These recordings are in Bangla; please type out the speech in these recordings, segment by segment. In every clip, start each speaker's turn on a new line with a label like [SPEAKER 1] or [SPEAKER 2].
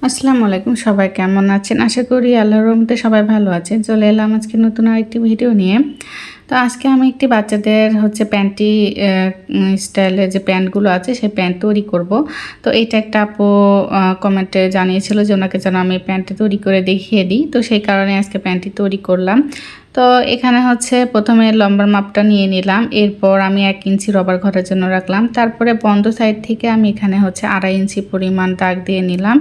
[SPEAKER 1] আসসালামু আলাইকুম, সবাই কেমন আছেন? আশা করি আল্লাহর রহমতে সবাই ভালো আছেন। চলে এলাম আজকে নতুন আরেকটি ভিডিও নিয়ে। তো আজকে আমি একটি বাচ্চাদের প্যান্টি স্টাইলের যে প্যান্টগুলো আছে সেই প্যান্ট তৈরি করব। তো এইটা একটা আপু কমেন্টে জানিয়েছিল যে ওনাকে যেন আমি প্যান্টটা তৈরি করে দেখিয়ে দিই। তো সেই কারণে আজকে প্যান্টটি তৈরি করলাম। তো এখানে প্রথমে লম্বার মাপটা নিয়ে নিলাম, এরপর আমি 1 ইঞ্চি রবার ঘরের জন্য রাখলাম। তারপরে বন্ধ সাইড থেকে আমি এখানে 2.5 ইঞ্চি পরিমাণ দাগ দিয়ে নিলাম।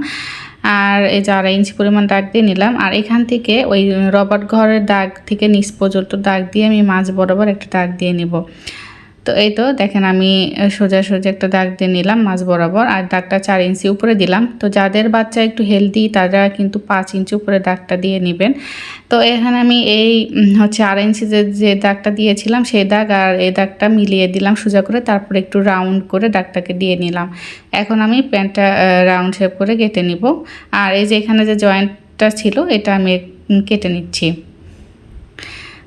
[SPEAKER 1] আর এই যে 2.5 ইঞ্চি পরিমাণ দাগ দিয়ে নিলাম। আর এখান থেকে ওই রবার ঘরের দাগ থেকে নিচ পর্যন্ত দাগ দিয়ে আমি মাঝ বরাবর একটা দাগ দিয়ে নিব। তো এই তো দেখেন আমি সোজা একটা দাগ দিয়ে নিলাম মাঝ বরাবর, আর দাগটা 4 ইঞ্চি উপরে দিলাম। তো যাদের বাচ্চা একটু হেলদি তারা কিন্তু 5 ইঞ্চি উপরে দাগটা দিয়ে নেবেন। তো এখানে আমি এই 2.5 ইঞ্চি যে দাগটা দিয়েছিলাম সেই দাগ আর এই দাগটা মিলিয়ে দিলাম সোজা করে, তারপরে একটু রাউন্ড করে দাগটাকে দিয়ে নিলাম। এখন আমি প্যান্টটা রাউন্ড শেপ করে কেটে নিব। আর এই যে এখানে যে জয়েন্টটা ছিল এটা আমি কেটে নিচ্ছি।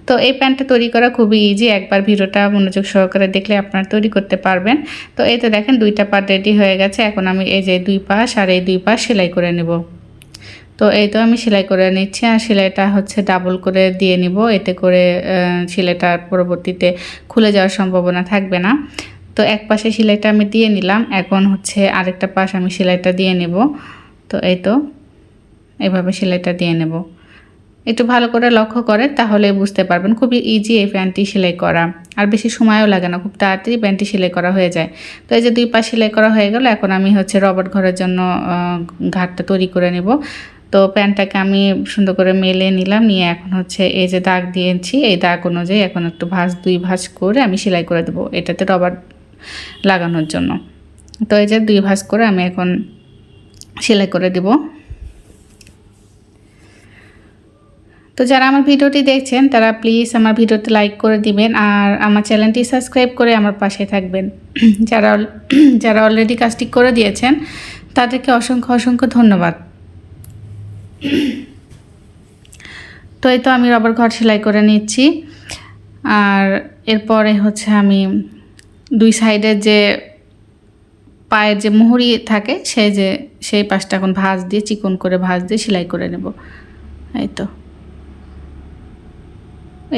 [SPEAKER 1] তো এই প্যান্টটা তৈরি করা খুবই ইজি, একবার ভিডিওটা মনোযোগ সহকারে দেখলে আপনারা তৈরি করতে পারবেন। তো এই তো দেখেন 2টা পার্ট রেডি হয়ে গেছে। এখন আমি এই যে 2 পাশ আর এই 2 পাশ সেলাই করে নেব। তো এই তো আমি সেলাই করে নিচ্ছি, আর সেলাইটা ডাবল করে দিয়ে নিব, এতে করে সেলাইটা পরবর্তীতে খুলে যাওয়ার সম্ভাবনা থাকবে না। তো এক পাশে সেলাইটা আমি দিয়ে নিলাম, এখন আরেকটা পাশ আমি সেলাইটা দিয়ে নেব। তো এই তো এভাবে সেলাইটা দিয়ে নেব। একটু ভালো করে লক্ষ্য করে তাহলে বুঝতে পারবেন, খুবই ইজি এই প্যান্টটি সেলাই করা, আর বেশি সময়ও লাগে না, খুব তাড়াতাড়ি প্যান্টটি সেলাই করা হয়ে যায়। তো এই যে 2 পাশ সেলাই করা হয়ে গেল, এখন আমি রবার ঘরের জন্য ঘাটটা তৈরি করে নেব। তো প্যান্টটাকে আমি সুন্দর করে মেলে নিলাম, নিয়ে এখন এই যে দাগ দিয়েছি এই দাগ অনুযায়ী এখন একটু দুই ভাঁজ করে আমি সেলাই করে দেবো এটাতে রবার লাগানোর জন্য। তো এই যে 2 ভাঁজ করে আমি এখন সেলাই করে দেব। তো যারা আমার ভিডিওটি দেখছেন তারা প্লিজ আমার ভিডিওতে লাইক করে দিবেন, আর আমার চ্যানেলটি সাবস্ক্রাইব করে আমার পাশে থাকবেন। যারা অলরেডি কাজটি করে দিয়েছেন তাদেরকে অসংখ্য ধন্যবাদ। তো এই তো আমি রবার ঘর সেলাই করে নিচ্ছি। আর এরপরে আমি 2 সাইডের যে পায়ের যে মুহুরি থাকে সেই পাশটা এখন ভাঁজ দিয়ে চিকন করে ভাঁজ দিয়ে সেলাই করে নেব। এই তো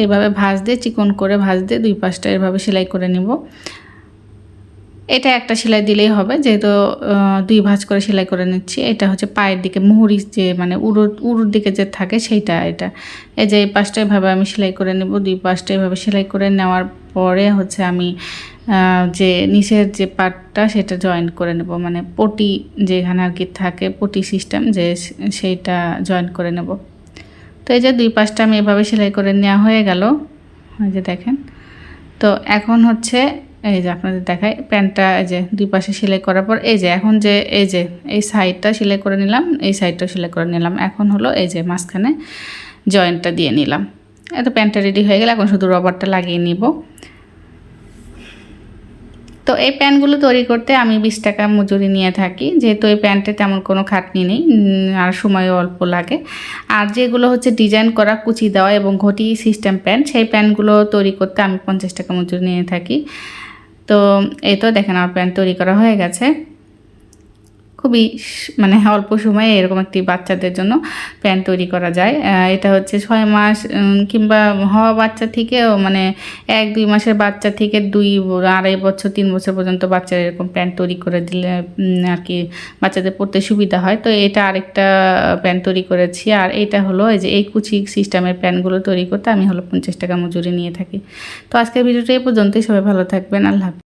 [SPEAKER 1] এইভাবে ভাঁজ দিয়ে চিকন করে ভাঁজ দিয়ে 2 পাশটা এভাবে সেলাই করে নেব। এটা একটা সেলাই দিলেই হবে, যেহেতু 2 ভাঁজ করে সেলাই করে নিচ্ছি। এটা পায়ের দিকে মুহুরি যে মানে উড়ুর দিকে যে থাকে সেইটা। এটা এই যে এই পাশটা এভাবে আমি সেলাই করে নেব। 2 পাশটা এভাবে সেলাই করে নেওয়ার পরে আমি যে নিচের যে পার্টটা সেটা জয়েন্ট করে নেব, মানে পটি যেখানে আর কি থাকে পটি সিস্টেম সেইটা জয়েন্ট করে নেব। তো এই যে 2 পাশটা আমি এভাবে সেলাই করে নেওয়া হয়ে গেল, এই যে দেখেন। তো এখন এই যে আপনাদের দেখাই প্যান্টটা এই যে 2 পাশে সেলাই করার পর এই যে এখন এই সাইডটা সেলাই করে নিলাম, এই সাইডটাও সেলাই করে নিলাম। এখন এই যে মাঝখানে জয়েন্টটা দিয়ে নিলাম। এত প্যান্টটা রেডি হয়ে গেলে এখন শুধু রবারটা লাগিয়ে নিব। তো এই প্যান্টগুলো তৈরি করতে আমি 20 টাকা মজুরি নিয়ে থাকি, যেহেতু এই প্যান্টে তেমন কোনো খাটনি নেই আর সময়ও অল্প লাগে। আর যেগুলো ডিজাইন করা কুচি দেওয়া এবং ঘটি সিস্টেম প্যান্ট, সেই প্যান্টগুলো তৈরি করতে আমি 50 টাকা মজুরি নিয়ে থাকি। তো এই তো দেখেন আমার প্যান্ট তৈরি করা হয়ে গেছে। খুবই মানে অল্প সময়ে এরকম একটি বাচ্চাদের জন্য প্যান্ট তৈরি করা যায়। এটা 6 মাস কিংবা হওয়া বাচ্চা থেকেও মানে 1-2 মাসের বাচ্চা থেকে 2-2.5 বছর 3 বছর পর্যন্ত বাচ্চারা এরকম প্যান্ট তৈরি করে দিলে আর কি বাচ্চাদের পড়তে সুবিধা হয়। তো এটা আরেকটা প্যান্ট তৈরি করেছি। আর এটা এই যে এই কুচি সিস্টেমের প্যান্টগুলো তৈরি করতে আমি 50 টাকা মজুরি নিয়ে থাকি। তো আজকের ভিডিওটা এই পর্যন্তই। সবাই ভালো থাকবেন। আল্লাহ হাফেজ।